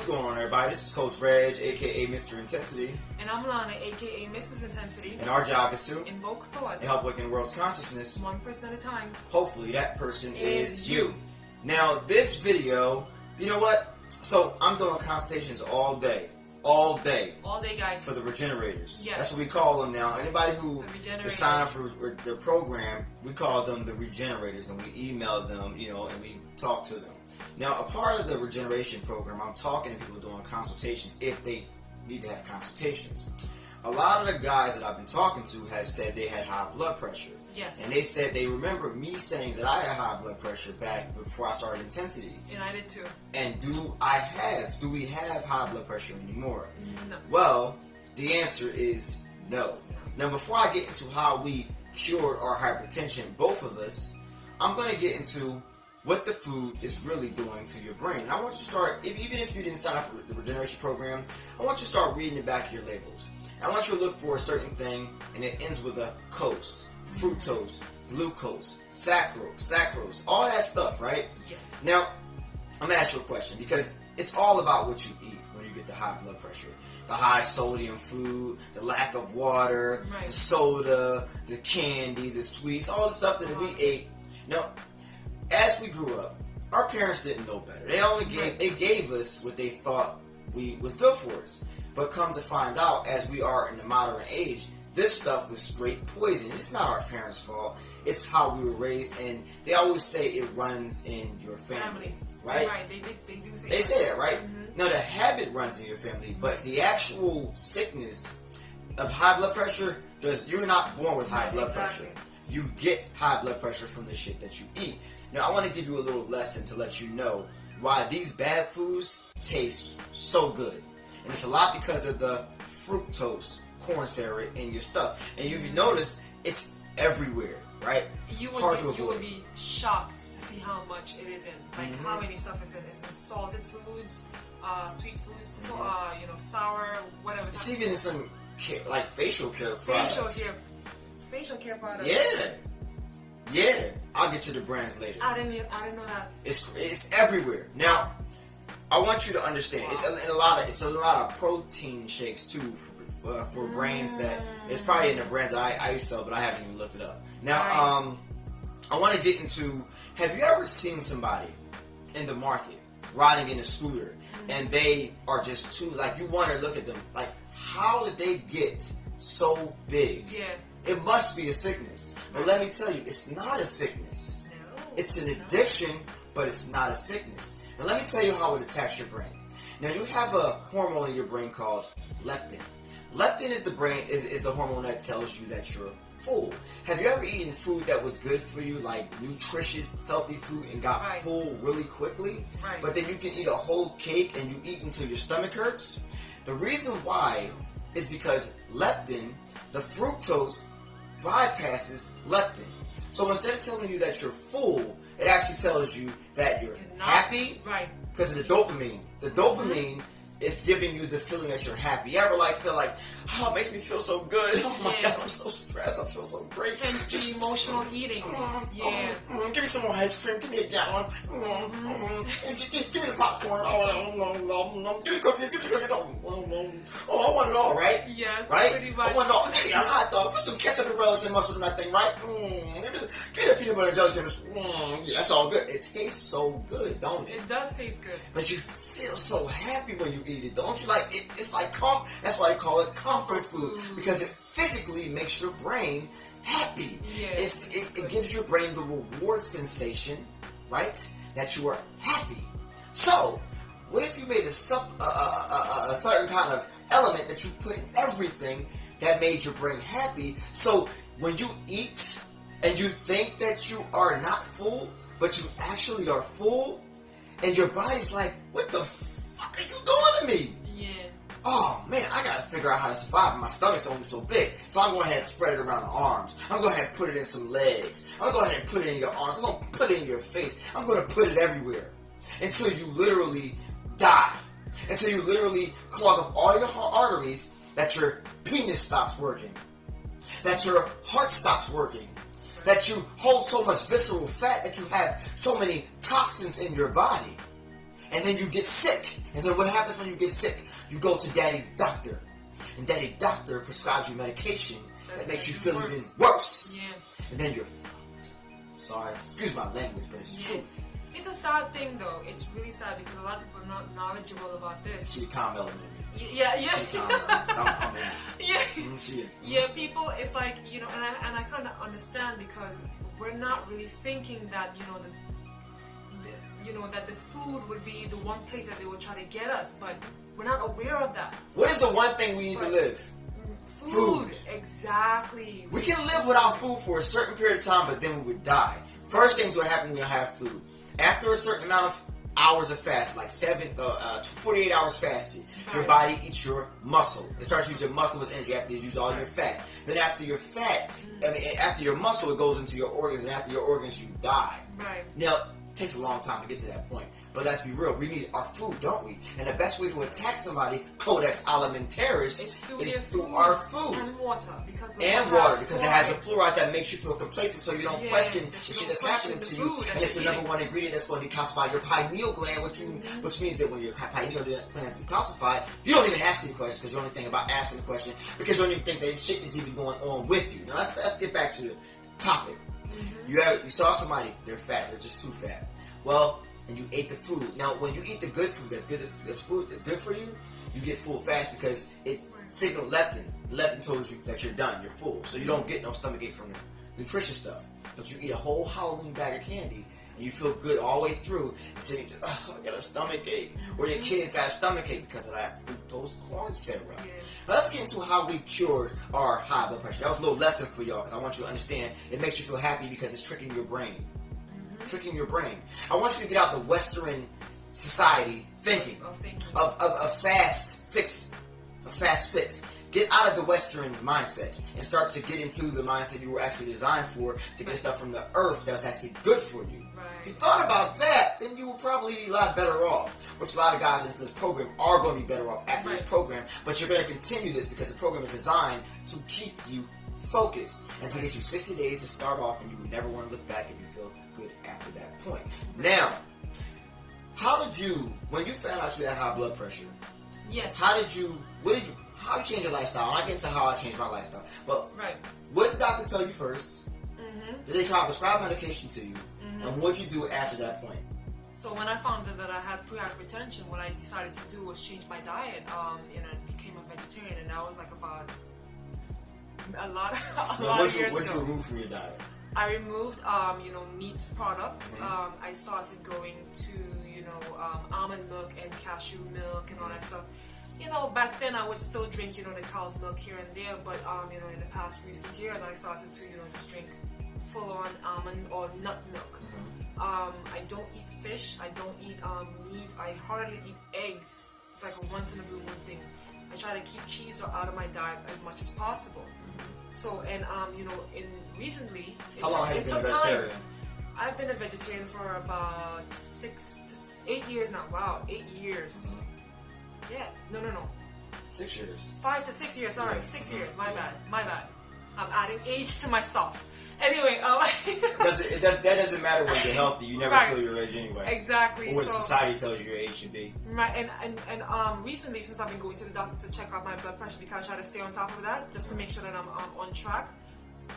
What's going on, everybody? This is Coach Reg, aka Mr. Intensity. And I'm Lana, aka Mrs. In10sity. And our job is to invoke thought and help awaken the world's consciousness. One person at a time. Hopefully that person is you. Now, this video, you know what? So, I'm doing consultations all day. All day, guys. For the regenerators. Yes. That's what we call them now. Anybody who is signed up for the program, we call them the regenerators, and we email them, and we talk to them. Now, a part of the regeneration program, I'm talking to people doing consultations if they need to have consultations. A lot of the guys that I've been talking to has said they had high blood pressure. Yes. And they said they remember me saying that I had high blood pressure back before I started Intensity. And I did too. And do we have high blood pressure anymore? No. Well, the answer is no. Now, before I get into how we cured our hypertension, both of us, I'm going to get into what the food is really doing to your brain. And I want you to start, even if you didn't sign up for the regeneration program, I want you to start reading the back of your labels. I want you to look for a certain thing, and it ends with a cose, fructose, glucose, saccharose, all that stuff, right? Yeah. Now, I'm going to ask you a question, because it's all about what you eat when you get the high blood pressure. The high sodium food, the lack of water, right. The soda, the candy, the sweets, all the stuff that we ate. Now, as we grew up, our parents didn't know better. They gave us what they thought was good for us. But come to find out, as we are in the modern age, this stuff was straight poison. It's not our parents' fault. It's how we were raised, and they always say it runs in your family. Right? Right, they do say that. They say that, right? Mm-hmm. Now, the habit runs in your family, but the actual sickness of high blood pressure, you're not born with high blood pressure. You get high blood pressure from the shit that you eat. Now, I want to give you a little lesson to let you know why these bad foods taste so good. And it's a lot because of the fructose, corn syrup in your stuff. And you've noticed it's everywhere, right? You would be shocked to see how much it is in. Like how many stuff is in. It's in salted foods, sweet foods, sour, whatever. It's even in some like facial care products. Facial care products. Yeah. I'll get you the brands later. I didn't know that. It's everywhere. Now, I want you to understand. It's a lot of protein shakes too for brains that it's probably in the brands that I sell, but I haven't even looked it up. Now, I want to get into. Have you ever seen somebody in the market riding in a scooter and they are just too you want to look at them like, how did they get so big? Yeah. It must be a sickness. But let me tell you, it's not a sickness. No. It's an addiction, but it's not a sickness. And let me tell you how it attacks your brain. Now, you have a hormone in your brain called leptin. Leptin is the hormone that tells you that you're full. Have you ever eaten food that was good for you, like nutritious, healthy food, and got full really quickly? Right. But then you can eat a whole cake and you eat until your stomach hurts? The reason why is because leptin, the fructose, bypasses leptin. So instead of telling you that you're full, it actually tells you that you're happy, right? Because of the dopamine. The dopamine is giving you the feeling that you're happy. You ever feel like, oh, it makes me feel so good. Oh my God, I'm so stressed. I feel so great. Hence just emotional eating. Give me some more ice cream. Give me a gallon. Give me the popcorn. Give me cookies. Give me cookies. Oh, I want it all, right? Yes, right? pretty much. I want it all. Give me a hot dog. Put some ketchup and relish and mustard in that thing, right? Give me the peanut butter and jelly sandwich. Yeah, that's all good. It tastes so good, don't it? It does taste good. But you feel so happy when you eat it, don't you? It's like that's why they call it comfort food, because it physically makes your brain happy. Yeah, it gives your brain the reward sensation, right? That you are happy. So, what if you made a certain kind of element that you put in everything that made your brain happy? So when you eat and you think that you are not full, but you actually are full, and your body's like, what the fuck are you doing to me? Yeah. Oh man, I gotta figure out how to survive, and my stomach's only so big. So I'm going ahead and spread it around the arms. I'm going ahead and put it in some legs. I'm going ahead and put it in your arms. I'm going to put it in your face. I'm going to put it everywhere until you literally die. Until you literally clog up all your arteries, that your penis stops working, that your heart stops working, that you hold so much visceral fat that you have so many toxins in your body. And then you get sick. And then what happens when you get sick? You go to daddy doctor. And daddy doctor prescribes you medication that makes you feel even worse. Yeah. And then you're sorry, excuse my language, but it's truth. It's a sad thing though. It's really sad because a lot of people are not knowledgeable about this. She a calm element. Yeah. She calm element. Yeah. Yeah, people, it's like, you know, and I kind of understand because we're not really thinking that, that the food would be the one place that they would try to get us, but we're not aware of that. What is the one thing we need to live? Food. Exactly. We can live without food for a certain period of time, but then we would die. First things will happen when we don't have food. After a certain amount of hours of fasting, like 48 hours fasting, your body eats your muscle. It starts using muscle as energy after it's used all your fat. Then after your fat, after your muscle, it goes into your organs, and after your organs, you die. Right. Now, it takes a long time to get to that point. But let's be real, we need our food, don't we? And the best way to attack somebody, Codex Alimentaris, is through our food. And water. Because it has the fluoride that makes you feel complacent so you don't question the shit that's happening to you. And it's the number one ingredient that's going to decalcify your pineal gland, which means that when your pineal gland is decalcified, you don't even ask any questions because you don't even think about asking the question because you don't even think that shit is even going on with you. Now let's get back to the topic. You saw somebody, they're fat, they're just too fat. Well, and you ate the food. Now, when you eat the good food that's good for you, you get full fast because it signaled leptin. Leptin tells you that you're done, you're full. So you don't get no stomachache from the nutritious stuff. But you eat a whole Halloween bag of candy and you feel good all the way through until you just, I got a stomachache. Or your kids got a stomachache because of that fructose corn syrup. Yeah. Now let's get into how we cured our high blood pressure. That was a little lesson for y'all because I want you to understand it makes you feel happy because it's tricking your brain. Tricking your brain. I want you to get out the Western society thinking of a fast fix. Get out of the Western mindset and start to get into the mindset you were actually designed for to get stuff from the earth that's actually good for you. Right. If you thought about that, then you will probably be a lot better off. Which a lot of guys in this program are going to be better off after this program. But you're going to continue this because the program is designed to keep you focused and to get you 60 days to start off, and you would never want to look back if you feel good after that point. Now, how did you, when you found out you had high blood pressure? Yes. How did you change your lifestyle? And I get into how I changed my lifestyle. But what did the doctor tell you first? Did they try to prescribe medication to you? And what did you do after that point? So when I found out that I had pre-hypertension, what I decided to do was change my diet. And became a vegetarian, and that was like about a lot of years ago. What did you remove from your diet? I removed, meat products. I started going to, almond milk and cashew milk and all that stuff. Back then I would still drink, the cow's milk here and there, but, in the past recent years I started to, just drink full-on almond or nut milk. I don't eat fish. I don't eat meat. I hardly eat eggs. It's like a once-in-a-blue moon thing. I try to keep cheese out of my diet as much as possible. So, and recently, how long have you been a vegetarian? I've been a vegetarian for about 6 to 8 years now. Wow, 8 years. Yeah, no. 6 years. 5 to 6 years. Sorry, 6 years. My bad. I'm adding age to myself. Anyway, that doesn't matter when you're healthy. You never feel your age anyway. Exactly. Or what society tells you your age should be. Right, and recently, since I've been going to the doctor to check out my blood pressure because I try to stay on top of that, just to make sure that I'm on track,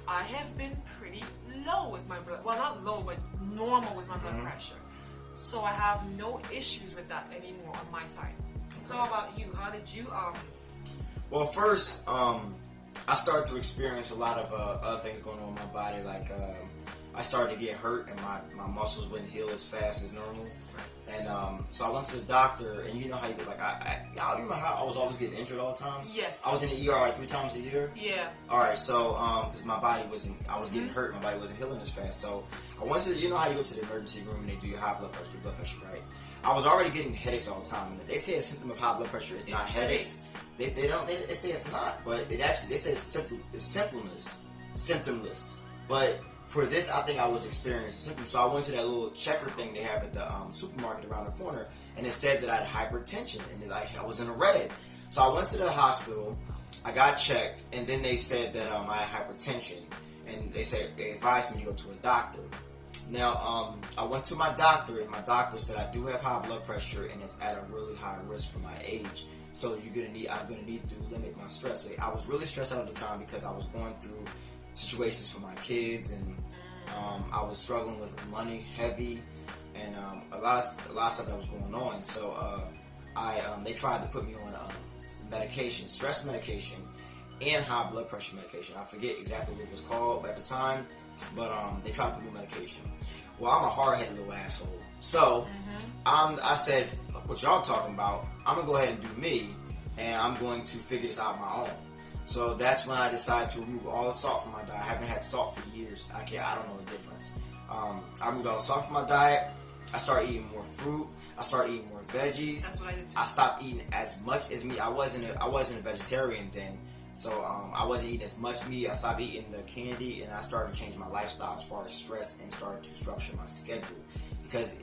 I have been pretty low with my blood. Well, not low, but normal with my blood pressure. So I have no issues with that anymore on my side. Okay. How about you? How did you Well, first, I started to experience a lot of other things going on in my body. Like, I started to get hurt and my muscles wouldn't heal as fast as normal. And so I went to the doctor, and you know how you get, like, I remember how I was always getting injured all the time? Yes. I was in the ER like 3 times a year? Yeah. Alright, so, because my body wasn't, I was getting hurt, my body wasn't healing as fast. So I went to, you know how you go to the emergency room and they do your blood pressure, right? I was already getting headaches all the time. And they say a symptom of high blood pressure is not headaches. They say it's not, but they say it's symptomless. But for this, I think I was experiencing symptoms. So I went to that little checker thing they have at the supermarket around the corner, and it said that I had hypertension, and that I was in the red. So I went to the hospital, I got checked, and then they said that I had hypertension, and they advised me to go to a doctor. Now, I went to my doctor, and my doctor said I do have high blood pressure, and it's at a really high risk for my age. So I'm gonna need to limit my stress. I was really stressed out at the time because I was going through situations for my kids, and I was struggling with money heavy, and a lot of stuff that was going on. So they tried to put me on medication, stress medication, and high blood pressure medication. I forget exactly what it was called at the time, but they tried to put me on medication. Well, I'm a hard-headed little asshole, so I said, "Fuck what y'all talking about? I'm gonna go ahead and do me, and I'm going to figure this out on my own." So that's when I decided to remove all the salt from my diet. I haven't had salt for years. I don't know the difference. I removed all the salt from my diet. I started eating more fruit. I started eating more veggies. That's what I did too. I stopped eating as much as meat. I wasn't a vegetarian then, so I wasn't eating as much meat. I stopped eating the candy, and I started changing my lifestyle as far as stress, and started to structure my schedule. Because,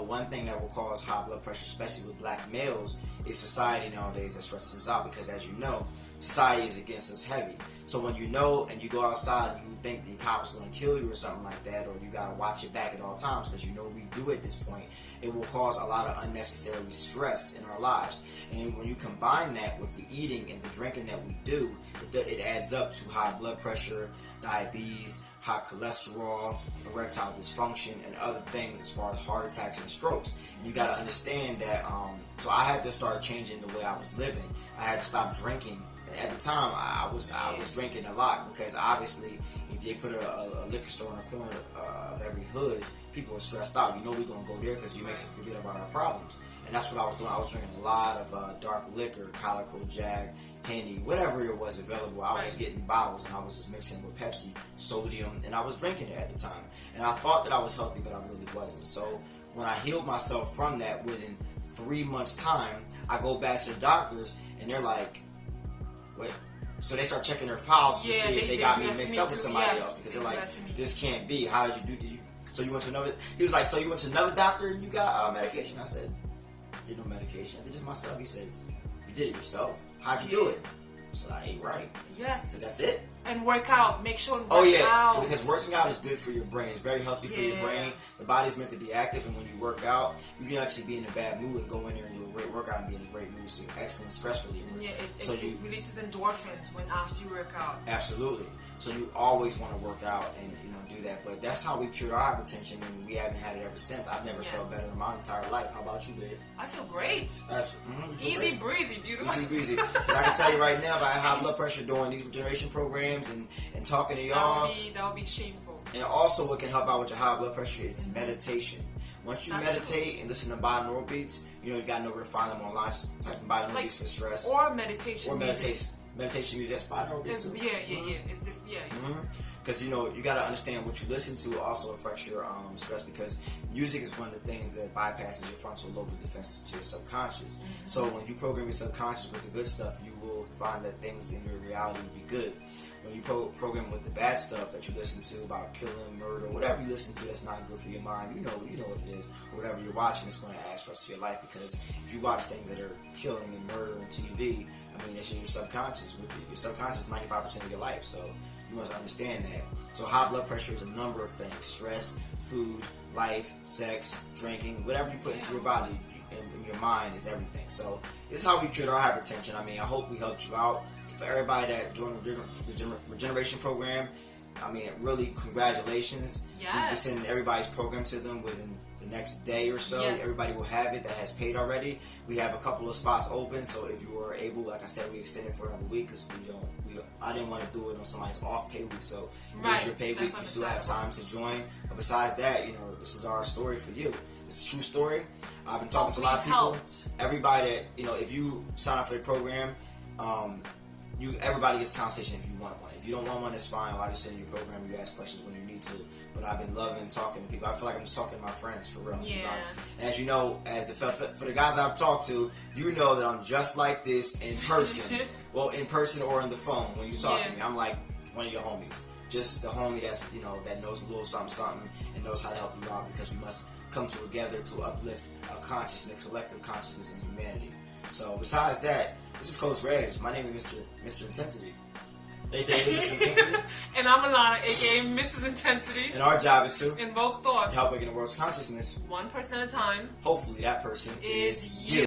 one thing that will cause high blood pressure, especially with black males, is society nowadays that stresses us out. Because, as you know, society is against us heavy. So when you know and you go outside and you think the cop's going to kill you or something like that, or you got to watch it back at all times because we do at this point, it will cause a lot of unnecessary stress in our lives. And when you combine that with the eating and the drinking that we do, it adds up to high blood pressure, diabetes, high cholesterol, erectile dysfunction, and other things as far as heart attacks and strokes. And you got to understand that. So I had to start changing the way I was living. I had to stop drinking. And at the time, I was drinking a lot because obviously, if they put a liquor store in the corner of every hood, people are stressed out. We're gonna go there because it makes us forget about our problems. And that's what I was doing. I was drinking a lot of dark liquor, Calico, Jack, Henny, whatever it was available. I was getting bottles, and I was just mixing with Pepsi, sodium, and I was drinking it at the time. And I thought that I was healthy, but I really wasn't. So when I healed myself from that, within 3 months' time, I go back to the doctors, and they're like, "Wait." So they start checking their files to see if they got me mixed up with somebody else, because they're like, "This can't be. How did you do? So you went to another?" He was like, "So you went to another doctor and you got medication?" I said, "I did no medication. I did this myself." He said, "You did it yourself? How'd you do it?" I said, "I ate right." Yeah. So that's it. And work out. Make sure and work out. Oh yeah, because working out is good for your brain. It's very healthy for your brain. The body's meant to be active, and when you work out, you can actually be in a bad mood and go in there and do a great workout and be in a great mood. So excellent stress reliever. Yeah, it releases endorphins when after you work out. Absolutely. So you always want to work out and do that. But that's how we cured our hypertension, and we haven't had it ever since. I've never felt better in my entire life. How about you, babe? I feel great. Easy breezy, beautiful. Easy breezy. I can tell you right now, if I had high blood pressure doing these regeneration programs and talking to y'all, that would be shameful. And also, what can help out with your high blood pressure is meditation. Once you meditate and listen to binaural beats, you got to know where to find them online. Just type in binaural beats for stress. Or meditation. Meditation music, that's binaural beats too. Yeah. It's different. Because you got to understand what you listen to also affects your stress, because music is one of the things that bypasses your frontal lobe of defense to your subconscious. So when you program your subconscious with the good stuff, you will find that things in your reality will be good. When you program with the bad stuff that you listen to about killing, murder, whatever you listen to that's not good for your mind, you know what it is. Or whatever you're watching is going to add stress to your life, because if you watch things that are killing and murder on TV, it's in your subconscious. Your subconscious is 95% of your life, so you must understand that. So high blood pressure is a number of things: stress, food, life, sex, drinking, whatever you put into your body and your mind is everything. So this is how we cured our hypertension. I hope we helped you out. For everybody that joined the regeneration program, really congratulations. Yes. We send everybody's program to them within the next day or so. Yeah. Everybody will have it that has paid already. We have a couple of spots open, so if you are able, like I said, we extended for another week because I didn't want to do it on somebody's off pay week. So if it's your pay week, you still have time to join. But besides that, this is our story for you. It's a true story. I've been talking to a lot of people. Everybody that if you sign up for the program, everybody gets a conversation if you want one. If you don't want one, it's fine. I'll just send you a program. You ask questions when you need to. But I've been loving talking to people. I feel like I'm just talking to my friends, for real. Yeah. And as you know, for the guys I've talked to, you know that I'm just like this in person. Well, in person or on the phone when you talk to me. I'm like one of your homies. Just the homie that's, that knows a little something and knows how to help you out, because we must come together to uplift a consciousness, a collective consciousness in humanity. So besides that, this is Coach Reg. My name is Mr. In10sity. aka Mrs Intensity. And I'm Alana, aka Mrs Intensity. And our job is to invoke thought. help awaken the world's consciousness. One person at a time. Hopefully that person is you.